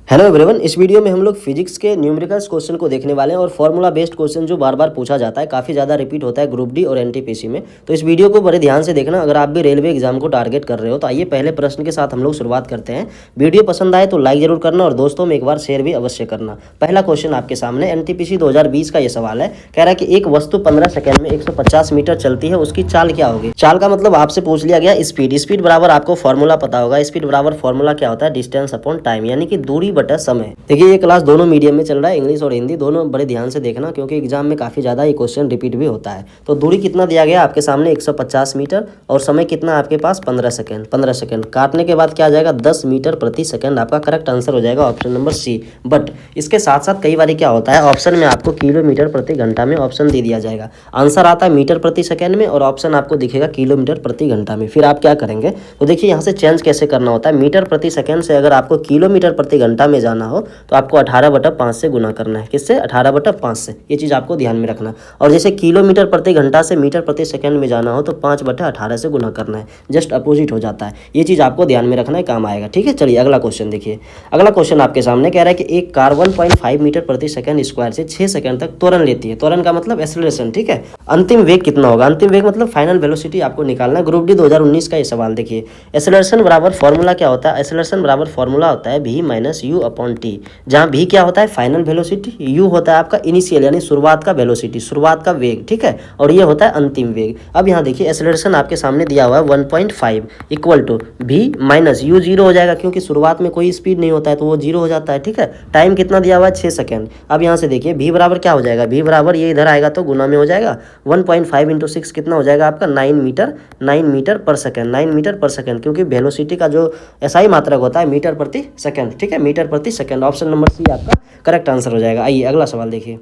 Hello everyone, इस video में हम लोग फिजिक्स के न्यूमेरिकल्स क्वेश्चन को देखने वाले हैं और फॉर्मूला बेस्ड क्वेश्चन जो बार बार पूछा जाता है, काफ़ी ज़्यादा रिपीट होता है ग्रुप डी और एनटीपीसी में। तो इस वीडियो को बड़े ध्यान से देखना अगर आप भी रेलवे एग्जाम को टारगेट कर रहे हो। तो आइए पहले प्रश्न के साथ हम लोग शुरुआत करते हैं। वीडियो पसंद आए तो लाइक जरूर करना और दोस्तों में एक बार शेयर भी अवश्य करना। पहला क्वेश्चन आपके सामने एनटीपीसी 2020 का ये सवाल है। कह रहा है कि एक वस्तु 15 सेकंड में 150 मीटर चलती है, उसकी चाल क्या होगी। चाल का मतलब आपसे पूछ लिया गया स्पीड। स्पीड बराबर आपको फॉर्मूला पता होगा। स्पीड बराबर फॉर्मूला क्या होता है, डिस्टेंस अपॉन टाइम, यानी कि दूरी बटा समय। देखिए ये क्लास दोनों मीडियम में चल रहा है, इंग्लिश और हिंदी दोनों। बड़े ध्यान से देखना क्योंकि एग्जाम में काफ़ी ज़्यादा ये क्वेश्चन रिपीट भी होता है। तो दूरी कितना दिया गया आपके सामने 150 मीटर और समय कितना आपके पास 15 सेकंड। 15 सेकंड काटने के बाद क्या आ जाएगा 10 मीटर प्रति सेकंड। आपका करेक्ट आंसर हो जाएगा ऑप्शन नंबर सी। बट इसके साथ साथ कई बार क्या होता है, ऑप्शन में आपको किलोमीटर प्रति घंटा में ऑप्शन दे दिया जाएगा। आंसर आता है मीटर प्रति सेकंड में और ऑप्शन आपको दिखेगा किलोमीटर प्रति घंटा में। फिर आप क्या करेंगे, तो देखिए यहाँ से चेंज कैसे करना होता है। मीटर प्रति सेकंड से अगर आपको किलोमीटर प्रति घंटा में जाना हो तो आपको 18/5 से गुना करना है। किससे, 18/5 से। ये चीज़ आपको ध्यान में रखना। और जैसे किलोमीटर प्रति घंटा से मीटर प्रति सेकंड में जाना हो तो 5/18 से गुना करना है। जस्ट अपोजिट हो जाता है। ये चीज़ आपको ध्यान में रखना है, काम आएगा। ठीक है, चलिए अगला क्वेश्चन देखिए। अगला क्वेश्चन आपके सामने कह रहा है कि एक कार 1.5 मीटर प्रति सेकंड स्क्वायर से 6 सेकंड तक त्वरण लेती है। त्वरण का मतलब एक्सेलरेशन। ठीक है, अंतिम वेग कितना होगा, अंतिम वेग मतलब फाइनल वेलोसिटी आपको निकालना है। ग्रुप डी 2019 का ये सवाल देखिए। एक्सेलरेशन बराबर फॉर्मूला क्या होता है, एक्सेलरेशन बराबर फॉर्मूला होता है v minus you upon T, जहाँ v क्या होता है फाइनल वेलोसिटी, u होता है आपका इनिशियल यानी शुरुआत का वेलोसिटी, शुरुआत का वेग। ठीक है, और ये होता है अंतिम वेग। अब यहाँ देखिए एक्सेलरेशन आपके सामने दिया हुआ है 1.5 equal to v minus U, zero हो जाएगा क्योंकि शुरुआत में कोई स्पीड नहीं होता है तो वो जीरो हो जाता है। ठीक है, टाइम कितना दिया हुआ है 6 सेकंड। अब यहाँ से देखिए v बराबर क्या हो जाएगा, v बराबर ये इधर आएगा तो गुना में हो जाएगा 1.5 इंटू 6 कितना हो जाएगा आपका 9 मीटर पर सेकंड। 9 मीटर पर सेकंड क्योंकि वेलोसिटी का जो एसआई मात्रक होता है मीटर प्रति सेकंड। ठीक है, मीटर प्रति सेकंड। ऑप्शन नंबर सी आपका करेक्ट आंसर हो जाएगा। आइए अगला सवाल देखिए।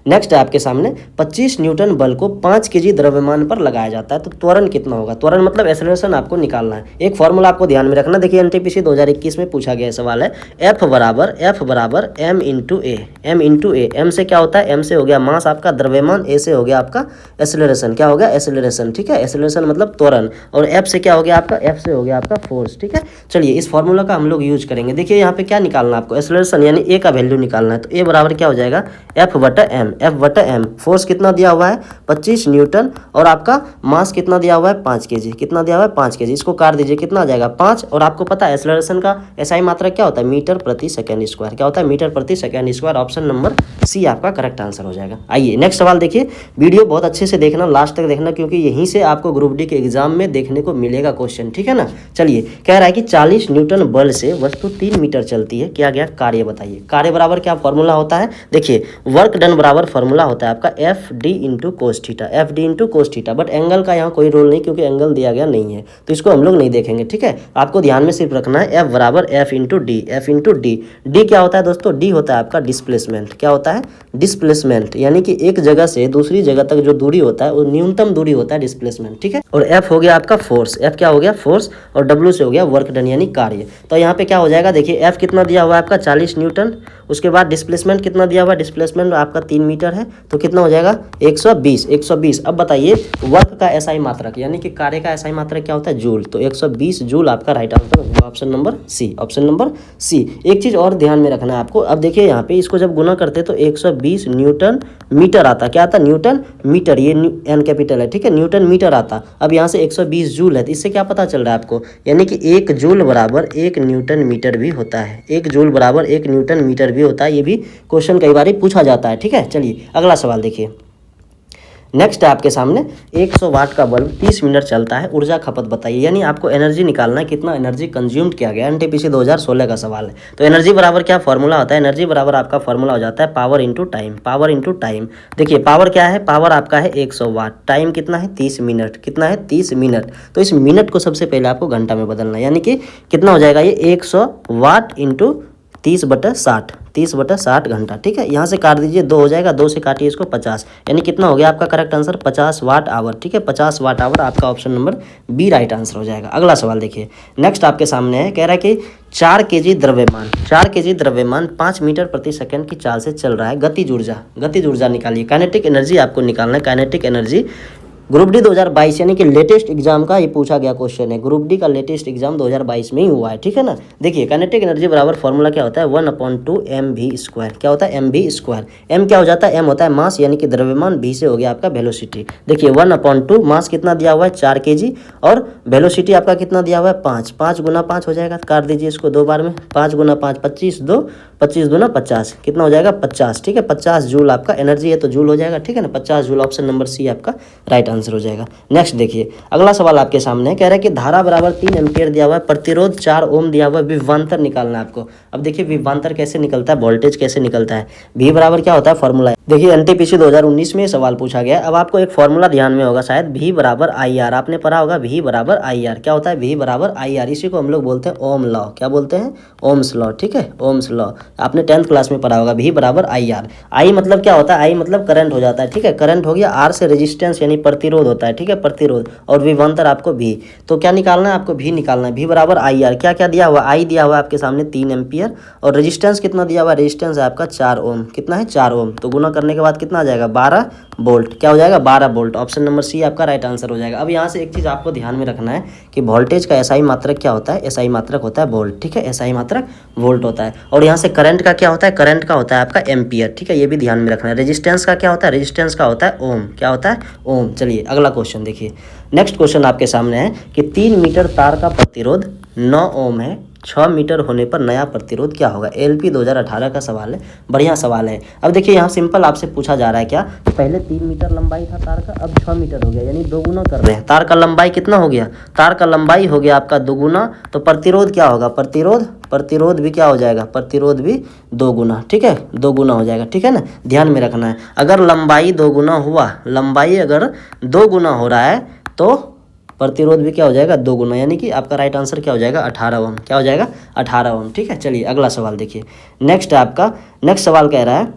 नेक्स्ट है आपके सामने 25 न्यूटन बल को 5 केजी द्रव्यमान पर लगाया जाता है तो त्वरण कितना होगा। त्वरण मतलब एक्सेलरेशन आपको निकालना है। एक फॉर्मूला आपको ध्यान में रखना। देखिए एनटीपीसी 2021 में पूछा गया सवाल है। F बराबर m इंटू ए। एम से क्या होता है, m से हो गया मास आपका द्रव्यमान, a से हो गया आपका एक्सेलरेशन। क्या हो गया, एक्सेलरेशन। ठीक है, एक्सेलरेशन मतलब त्वरण। और F से क्या हो गया आपका, F से हो गया आपका फोर्स। ठीक है, चलिए इस फॉर्मूला का हम लोग यूज करेंगे। देखिए यहाँ पे क्या निकालना है आपको, एक्सेलरेशन यानी a का वैल्यू निकालना है। तो a बराबर क्या हो जाएगा F/m। फोर्स कितना दिया हुआ है 25 न्यूटन और आपका मास कितना दिया हुआ है 5 केजी। कितना दिया हुआ है 5 केजी। इसको काट दीजिए कितना आ जाएगा 5। और आपको पता है एक्सेलरेशन का एसआई मात्रा क्या होता है, मीटर प्रति सेकंड स्क्वायर। क्या होता है, मीटर प्रति second square. Option number C आपका करेक्ट आंसर हो जाएगा। आइए नेक्स्ट सवाल देखिए। वीडियो बहुत अच्छे से देखना, लास्ट तक देखना क्योंकि यहीं से आपको ग्रुप डी के एग्जाम में देखने को मिलेगा क्वेश्चन। ठीक है ना, चलिए कह रहा है कि 40 न्यूटन बल से वस्तु 3 मीटर चलती है, क्या गया कार्य बताइए। कार्य बराबर क्या फॉर्मूला होता है, देखिए वर्क डन बराबर फॉर्मूला होता है आपका F D into cos theta. But angle का यहाँ कोई रोल नहीं क्योंकि एंगल दिया गया नहीं है तो इसको हम लोग नहीं देखेंगे। ठीक है, आपको ध्यान में सिर्फ रखना है F बराबर एफ इंटू डी। डी क्या होता है दोस्तों, डी होता है आपका डिस्प्लेसमेंट। क्या होता है, डिस्प्लेसमेंट, यानी कि एक जगह से दूसरी जगह तक जो दूरी होता है वो न्यूनतम दूरी होता है, डिस्प्लेसमेंट। ठीक है, और एफ हो गया आपका फोर्स। एफ क्या हो गया, फोर्स। और डब्ल्यू से हो गया वर्क डन यानी कार्य। तो यहाँ पे क्या हो जाएगा, देखिए एफ कितना दिया हुआ है आपका 40 न्यूटन। उसके बाद डिस्प्लेसमेंट कितना दिया हुआ है, डिस्प्लेसमेंट आपका 3 मीटर है तो कितना हो जाएगा 120। अब बताइए वर्क का एसआई मात्रक यानी कि कार्य का एसआई मात्रक क्या होता है, जूल। तो 120 जूल आपका राइट आंसर होगा option number C. Option number C. एक चीज और ध्यान में रखना है आपको। अब देखिए यहाँ पे इसको जब गुना करते तो 120 न्यूटन मीटर आता। क्या आता, न्यूटन मीटर। ये एन कैपिटल है। ठीक है, न्यूटन मीटर आता। अब यहाँ से 120 जूल है तो इससे क्या पता चल रहा है आपको, यानी कि 1 जूल बराबर 1 न्यूटन मीटर भी होता है। 1 जूल बराबर 1 न्यूटन मीटर भी होता है। ये भी क्वेश्चन कई बार पूछा जाता है। ठीक है, चलिए अगला सवाल देखिए। नेक्स्ट है आपके सामने 100 वाट का बल्ब 30 मिनट चलता है, ऊर्जा खपत बताइए। यानी आपको एनर्जी निकालना है, कितना एनर्जी कंज्यूम्ड किया गया। एनटीपीसी 2016 का सवाल है। तो एनर्जी बराबर क्या फॉर्मूला होता है, एनर्जी बराबर आपका फॉर्मूला हो जाता है पावर इंटू टाइम। देखिए पावर क्या है, पावर आपका है 100 वाट। टाइम कितना है 30 मिनट। कितना है 30 मिनट। तो इस मिनट को सबसे पहले आपको घंटा में बदलना है, यानी कि कितना हो जाएगा ये 100 वाट इंटू 30/60 घंटा। ठीक है, यहाँ से काट दीजिए 2 हो जाएगा, 2 से काटिए इसको 50, यानी कितना हो गया आपका करेक्ट आंसर 50 वाट आवर। ठीक है, 50 वाट आवर आपका option number B right answer हो जाएगा। अगला सवाल देखिए। नेक्स्ट आपके सामने है, कह रहा है कि 4 केजी द्रव्यमान 5 मीटर प्रति सेकंड की चाल से चल रहा है। गतिज ऊर्जा निकालिए। काइनेटिक एनर्जी आपको निकालना है। काइनेटिक एनर्जी ग्रुप डी 2022 यानी कि लेटेस्ट एग्जाम का ये पूछा गया क्वेश्चन है। ग्रुप डी का लेटेस्ट एग्जाम 2022 में ही हुआ है, ठीक है ना। देखिए काइनेटिक एनर्जी बराबर फॉर्मूला क्या होता है, 1/2 mv²। क्या होता है, mv²। m क्या हो जाता है, m होता है मास यानी कि द्रव्यमान, v से हो गया आपका वेलोसिटी। देखिए 1/2 मास कितना दिया हुआ है 4 kg और वेलोसिटी आपका कितना दिया हुआ है 5। 5 गुना 5 हो जाएगा, काट दीजिए इसको 2 बार में। 5 गुना 5 25, 2 25 दूना 50, कितना हो जाएगा 50, ठीक है। 50 जूल आपका एनर्जी है तो जूल हो जाएगा, ठीक है ना। 50 जूल, ऑप्शन नंबर सी आपका राइट आंसर हो जाएगा। नेक्स्ट देखिए अगला सवाल आपके सामने है, कह रहा है कि धारा बराबर 3 एम्पियर दिया हुआ है, प्रतिरोध 4 ओम दिया हुआ है, विभवांतर निकालना है आपको। अब देखिए विभवांतर कैसे निकलता है, वोल्टेज कैसे निकलता है, V बराबर क्या होता है फॉर्मूला। देखिए एनटीपीसी 2019 में सवाल पूछा गया। अब आपको एक फॉर्मूला ध्यान में होगा शायद, V बराबर IR, आपने पढ़ा होगा V बराबर IR। क्या होता है, V बराबर IR, इसी को हम लोग बोलते हैं ओम लॉ। क्या बोलते हैं, ओम्स लॉ, ठीक है, ओम्स लॉ। आपने 10th क्लास में पढ़ा होगा, V बराबर IR। I मतलब क्या होता है, I मतलब करंट हो जाता है, ठीक है, करंट हो गया। R से रेजिस्टेंस यानी प्रतिरोध होता है, ठीक है, प्रतिरोध। और विभवांतर आपको V, तो क्या निकालना है आपको, V निकालना है। V बराबर IR, क्या क्या दिया हुआ, I दिया हुआ है आपके सामने 3 एम्पियर और रेजिस्टेंस कितना दिया हुआ है, रेजिस्टेंस है आपका 4 ओम। कितना है 4 ओम, तो गुना करने के बाद कितना आ जाएगा 12 वोल्ट। क्या हो जाएगा 12 वोल्ट, ऑप्शन नंबर सी आपका राइट आंसर हो जाएगा। अब यहाँ से एक चीज़ आपको ध्यान में रखना है कि वोल्टेज का एसआई मात्रक क्या होता है, एसआई मात्रक होता है वोल्ट, ठीक है, एसआई मात्रक वोल्ट होता है। और यहाँ से करंट का क्या होता है, करंट का होता है आपका एम्पियर, ठीक है, ये भी ध्यान में रखना है। रेजिस्टेंस का क्या होता है, रेजिस्टेंस का होता है ओम। क्या होता है, ओम। चलिए अगला क्वेश्चन देखिए। नेक्स्ट क्वेश्चन आपके सामने है कि 3 मीटर तार का प्रतिरोध 9 ओम है, 6 मीटर होने पर नया प्रतिरोध क्या होगा। एलपी 2018 का सवाल है, बढ़िया सवाल है। अब देखिए यहाँ सिंपल आपसे पूछा जा रहा है क्या, पहले 3 मीटर लंबाई था तार का, अब 6 मीटर हो गया, यानी दोगुना कर रहे हैं। तार का लंबाई कितना हो गया, तार का लंबाई हो गया आपका दोगुना, तो प्रतिरोध क्या होगा, प्रतिरोध भी क्या हो जाएगा, प्रतिरोध भी दोगुना, ठीक है, दोगुना हो जाएगा, ठीक है ना। ध्यान में रखना है, अगर लंबाई दोगुना हुआ, लंबाई अगर दोगुना हो रहा है तो प्रतिरोध भी क्या हो जाएगा दोगुना, यानी कि आपका राइट आंसर क्या हो जाएगा 18 ओम। क्या हो जाएगा 18 ओम, ठीक है। चलिए अगला सवाल देखिए। नेक्स्ट है आपका, नेक्स्ट सवाल कह रहा है,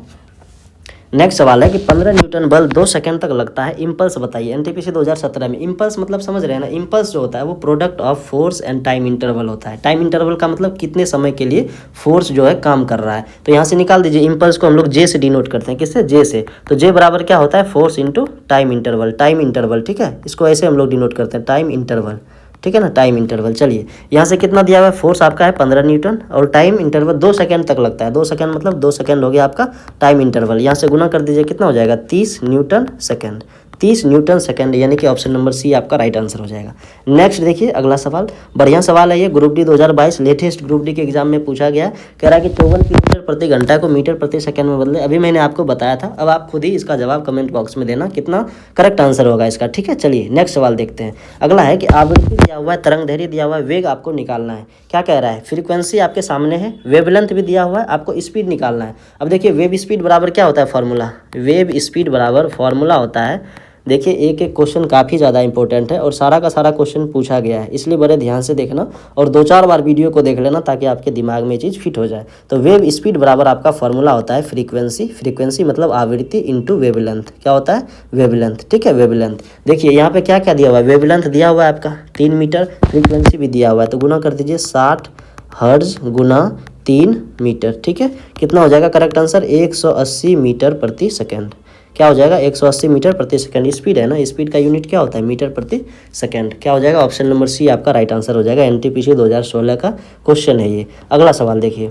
नेक्स्ट सवाल है कि 15 न्यूटन बल 2 सेकंड तक लगता है, इम्पल्स बताइए। एनटीपीसी 2017 में इम्पल्स मतलब समझ रहे हैं ना, इम्पल्स जो होता है वो product of force and time interval होता है। टाइम इंटरवल का मतलब कितने समय के लिए फोर्स जो है काम कर रहा है। तो यहाँ से निकाल दीजिए, इम्पल्स को हम लोग जे से डिनोट करते हैं, किससे, जे से। तो जे बराबर क्या होता है, force into time interval, time interval, ठीक है, इसको ऐसे हम लोग डिनोट करते हैं, टाइम इंटरवल, ठीक है ना, टाइम इंटरवल। चलिए यहाँ से कितना दिया हुआ है, फोर्स आपका है 15 न्यूटन और टाइम इंटरवल 2 सेकंड तक लगता है। 2 सेकंड मतलब 2 सेकंड हो गया आपका टाइम इंटरवल। यहाँ से गुना कर दीजिए, कितना हो जाएगा 30 न्यूटन सेकंड, 30 न्यूटन सेकंड, यानी कि ऑप्शन नंबर सी आपका राइट आंसर हो जाएगा। नेक्स्ट देखिए अगला सवाल, बढ़िया सवाल है ये, group D 2022 latest group D के एग्जाम में पूछा गया। कह रहा है कि 54 किलोमीटर प्रति घंटा को मीटर प्रति सेकंड में बदले। अभी मैंने आपको बताया था, अब आप खुद ही इसका जवाब कमेंट बॉक्स में देना, कितना करेक्ट आंसर होगा इसका, ठीक है। चलिए नेक्स्ट सवाल देखते हैं। अगला है कि आवृत्ति दिया हुआ है, तरंग दैर्ध्य दिया हुआ है, वेग आपको निकालना है। क्या कह रहा है, फ्रीक्वेंसी आपके सामने है, वेवलेंथ भी दिया हुआ है, आपको स्पीड निकालना है। अब देखिए वेव स्पीड बराबर क्या होता है फॉर्मूला, वेव स्पीड बराबर फॉर्मूला होता है, देखिए एक एक क्वेश्चन काफ़ी ज़्यादा इंपॉर्टेंट है और सारा का सारा क्वेश्चन पूछा गया है, इसलिए बड़े ध्यान से देखना और 2-4 बार वीडियो को देख लेना ताकि आपके दिमाग में ये चीज़ फिट हो जाए। तो वेव स्पीड बराबर आपका फॉर्मूला होता है फ्रीक्वेंसी, फ्रीक्वेंसी मतलब आवृत्ति इंटू वेवलेंथ। क्या होता है, वेवलेंथ, ठीक है, वेवलेंथ। देखिए यहाँ पे क्या क्या दिया हुआ है, वेवलेंथ दिया हुआ है आपका 3 मीटर, फ्रीक्वेंसी भी दिया हुआ है, तो गुना कर दीजिए 60 हर्ट्ज गुना 3 मीटर, ठीक है। कितना हो जाएगा करेक्ट आंसर, 180 मीटर प्रति सेकेंड। क्या हो जाएगा 180 मीटर प्रति सेकंड, स्पीड है ना, स्पीड का यूनिट क्या होता है, मीटर प्रति सेकंड। क्या हो जाएगा, ऑप्शन नंबर सी आपका राइट आंसर हो जाएगा। एनटीपीसी 2016 का क्वेश्चन है ये। अगला सवाल देखिए,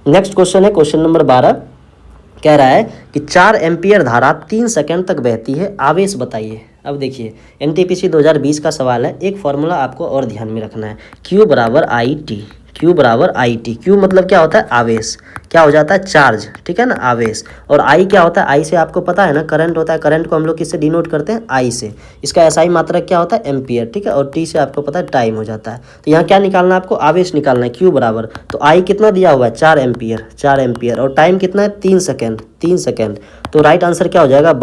नेक्स्ट क्वेश्चन है क्वेश्चन नंबर 12। कह रहा है कि 4 एम्पियर धारा 3 सेकंड तक बहती है, आवेश बताइए। अब देखिए एनटीपीसी 2020 का सवाल है, एक फॉर्मूला आपको और ध्यान में रखना है, Q बराबर आई टी, Q बराबर आई टी। Q मतलब क्या होता है, आवेश, क्या हो जाता है चार्ज, ठीक है ना, आवेश। और I क्या होता है, I से आपको पता है ना करंट होता है, करंट को हम लोग किससे डिनोट करते हैं, I से। इसका SI मात्रक क्या होता है, एम्पियर, ठीक है। और T से आपको पता है टाइम हो जाता है। तो यहाँ क्या निकालना है आपको, आवेश निकालना है। Q बराबर, तो I कितना दिया हुआ है 4 एम्पियर, 4 एम्पियर, और टाइम कितना है 3 सेकेंड, 3 सेकेंड। तो राइट आंसर क्या हो जाएगा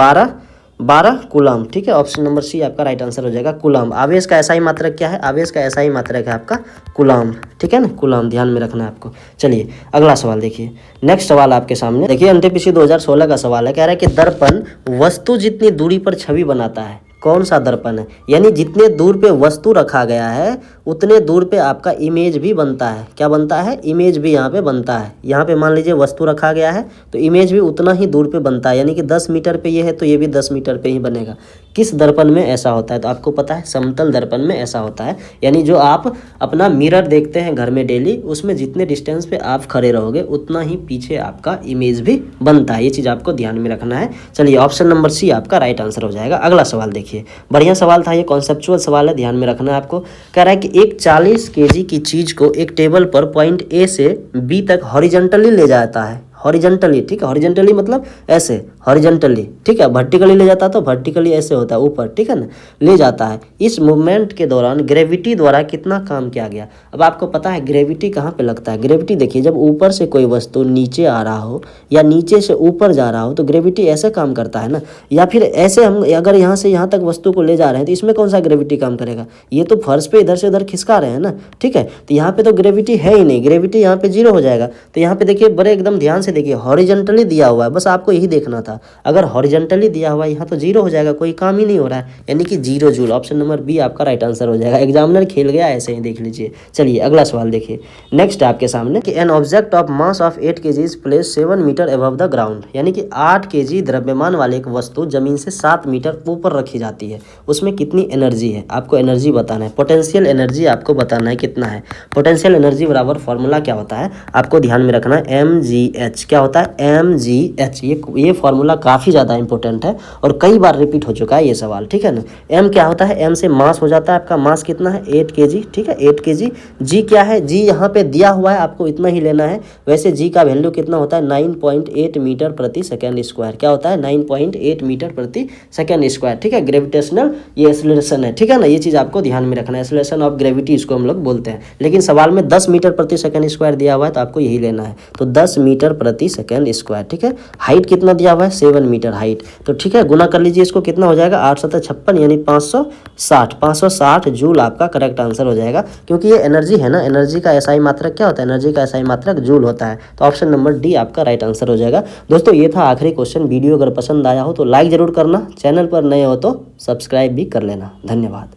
12 कूलम, ठीक है, ऑप्शन नंबर सी आपका राइट आंसर हो जाएगा कूलम। आवेश का एसआई मात्रक क्या है, आवेश का एसआई मात्रक है आपका कूलम, ठीक है ना, कूलम, ध्यान में रखना है आपको। चलिए अगला सवाल देखिए, नेक्स्ट सवाल आपके सामने देखिए, एनटीपीसी 2016 का सवाल है। कह रहा है कि दर्पण वस्तु जितनी दूरी पर छवि बनाता है, कौन सा दर्पण है, यानी जितने दूर पे वस्तु रखा गया है उतने दूर पे आपका इमेज भी बनता है। क्या बनता है, इमेज भी यहाँ पे बनता है। यहाँ पे मान लीजिए वस्तु रखा गया है तो इमेज भी उतना ही दूर पे बनता है, यानी कि 10 मीटर पे ये है तो ये भी 10 मीटर पे ही बनेगा। किस दर्पण में ऐसा होता है? तो आपको पता है समतल दर्पण में ऐसा होता है, यानी जो आप अपना मिरर देखते हैं घर में डेली, उसमें जितने डिस्टेंस पे आप खड़े रहोगे उतना ही पीछे आपका इमेज भी बनता है। ये चीज़ आपको ध्यान में रखना है। चलिए ऑप्शन नंबर सी आपका राइट आंसर हो जाएगा। अगला सवाल देखिए, बढ़िया सवाल था, ये कॉन्सेप्चुअल सवाल है, ध्यान में रखना है आपको। कह रहा है कि एक 40 kg की चीज़ को एक टेबल पर पॉइंट ए से बी तक हॉरिजॉन्टली ले जाता है। हॉरिजॉन्टली, ठीक है, हॉरिजॉन्टली मतलब ऐसे, हॉरिजॉन्टली, ठीक है, वर्टिकली ले जाता तो वर्टिकली ऐसे होता है ऊपर, ठीक है ना, ले जाता है। इस मूवमेंट के दौरान ग्रेविटी द्वारा कितना काम किया गया? अब आपको पता है ग्रेविटी कहाँ पे लगता है? ग्रेविटी देखिए, जब ऊपर से कोई वस्तु नीचे आ रहा हो या नीचे से ऊपर जा रहा हो तो ग्रेविटी ऐसे काम करता है ना, या फिर ऐसे हम अगर यहाँ से यहाँ तक वस्तु को ले जा रहे हैं तो इसमें कौन सा ग्रेविटी काम करेगा? ये तो फर्श पे इधर से उधर खिसका रहे हैं ना, ठीक है, तो यहाँ पे तो ग्रेविटी है ही नहीं, ग्रेविटी यहाँ पे जीरो हो जाएगा। तो यहाँ पे देखिए बड़े एकदम ध्यान से देखिए, हॉरिजॉन्टली दिया हुआ है, बस आपको यही देखना था। अगर हॉरिजॉन्टली दिया हुआ है यहाँ तो जीरो हो जाएगा, कोई काम ही नहीं हो रहा है, यानी कि 0 जूल। ऑप्शन नंबर बी आपका राइट आंसर हो जाएगा। एग्जामिनर खेल गया ऐसे ही, देख लीजिए। चलिए अगला सवाल देखिए, नेक्स्ट आपके सामने कि an object of mass of 8 kg is place 7 metre above the ground, यानी कि 8 kg द्रव्यमान वाले एक वस्तु जमीन से 7 मीटर ऊपर रखी जाती है, उसमें कितनी एनर्जी है? आपको एनर्जी बताना है, पोटेंशियल एनर्जी आपको बताना है कितना है। पोटेंशियल एनर्जी बराबर फॉर्मूला क्या होता है आपको ध्यान में रखना है, mgh। क्या होता है? mgh। ये फॉर्मूला काफ़ी ज़्यादा इंपॉर्टेंट है और कई बार रिपीट हो चुका है ये सवाल, ठीक है ना। m क्या होता है? m से मास हो जाता है, आपका मास कितना है? 8 kg, ठीक है, 8 kg। g क्या है? g यहाँ पे दिया हुआ है, आपको इतना ही लेना है। वैसे g का वैल्यू कितना होता है? 9.8 मीटर प्रति सेकेंड स्क्वायर। क्या होता है? 9.8 मीटर प्रति सेकेंड स्क्वायर, ठीक है। ग्रेविटेशनल ये एक्सेलरेशन है, ठीक है ना, ये चीज़ आपको ध्यान में रखना है। एक्सेलरेशन ऑफ ग्रेविटी इसको हम लोग बोलते हैं, लेकिन सवाल में 10 मीटर प्रति सेकेंड स्क्वायर दिया हुआ है तो आपको यही लेना है। तो 10 मीटर प्रति सेकेंड स्क्वायर, ठीक है। हाइट कितना दिया हुआ है? 7 मीटर हाइट, तो ठीक है, गुना कर लीजिए इसको, कितना हो जाएगा? 8 7 56, यानी 560 जूल आपका करेक्ट आंसर हो जाएगा। क्योंकि ये एनर्जी है ना, एनर्जी का एसआई मात्रक क्या होता है? एनर्जी का एसआई मात्रक जूल होता है। तो ऑप्शन नंबर डी आपका राइट आंसर हो जाएगा। दोस्तों ये था आखिरी क्वेश्चन। वीडियो अगर पसंद आया हो तो लाइक जरूर करना, चैनल पर नए हो तो सब्सक्राइब भी कर लेना। धन्यवाद।